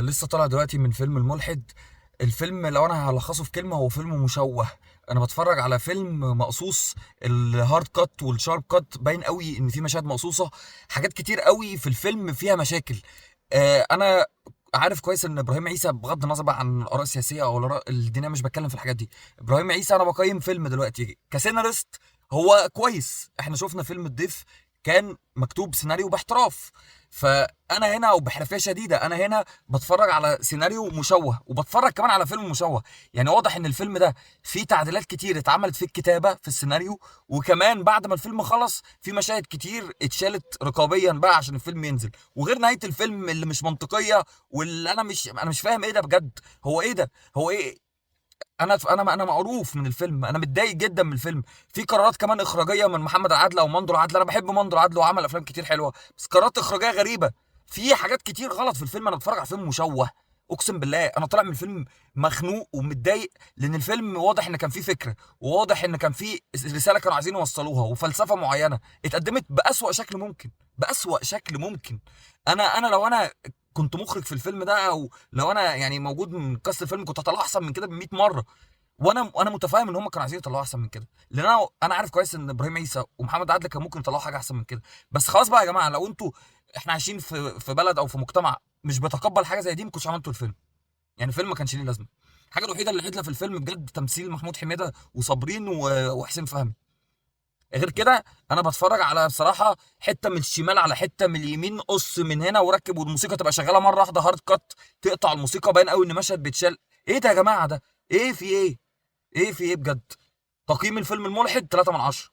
لسه طالع دلوقتي من فيلم الملحد. الفيلم لو انا هلخصه في كلمه هو فيلم مشوه. انا بتفرج على فيلم مقصوص. الهارد كات والشارب كات باين قوي ان في مشاهد مقصوصه. حاجات كتير قوي في الفيلم فيها مشاكل. انا عارف كويس ان ابراهيم عيسى، بغض النظر بقى عن الاراء السياسيه او الاراء الدينيه، مش بتكلم في الحاجات دي. ابراهيم عيسى انا بقيم فيلم دلوقتي كسيناريست. هو كويس، احنا شفنا فيلم الضيف، كان مكتوب سيناريو باحتراف. فانا هنا وبحرفيه شديده انا هنا بتفرج على سيناريو مشوه، وبتفرج كمان على فيلم مشوه. يعني واضح ان الفيلم ده فيه تعديلات كتير اتعملت في الكتابه في السيناريو، وكمان بعد ما الفيلم خلص في مشاهد كتير اتشالت رقابيا بقى عشان الفيلم ينزل، وغير نهايه الفيلم اللي مش منطقيه، واللي انا مش فاهم ايه ده بجد. هو ايه ده؟ هو ايه؟ انا معروف من الفيلم، انا متضايق جدا من الفيلم. في قرارات كمان اخراجيه من محمد العدل او مندو العدل، انا بحب مندو العدل وعمل افلام كتير حلوه، بس قرارات اخراجيه غريبه. في حاجات كتير غلط في الفيلم. انا بتفرج على فيلم مشوه. اقسم بالله انا طالع من الفيلم مخنوق ومتضايق، لان الفيلم واضح ان كان فيه فكره، وواضح ان كان فيه رساله كانوا عايزين يوصلوها، وفلسفه معينه اتقدمت باسوا شكل ممكن، باسوا شكل ممكن. انا لو انا كنت مخرج في الفيلم ده، او لو انا يعني موجود من كاست الفيلم، كنت هطلعه احسن من كده ب 100 مره. وانا متفاهم ان هم كانوا عايزين يطلعوا احسن من كده، لان انا عارف كويس ان ابراهيم عيسى ومحمد عادل كان ممكن يطلعوا حاجه احسن من كده. بس خلاص بقى يا جماعه، لو انتوا، احنا عايشين في بلد او في مجتمع مش بيتقبل حاجه زي دي، ما كنتش عملتوا الفيلم. يعني الفيلم ما كانش ليه لازمه. الحاجه الوحيده اللي عدله في الفيلم بجد تمثيل محمود حميده وصابرين وحسين فهمي. غير كده انا بتفرج على بصراحه حته من الشمال على حته من اليمين، قص من هنا وركب، والموسيقى تبقى شغاله مره واحده هارد كات، تقطع الموسيقى، باين قوي ان مشهد بيتشال. ايه ده يا جماعه؟ ده ايه؟ في ايه؟ ايه في ايه بجد؟ تقييم الفيلم الملحد 3 من 10.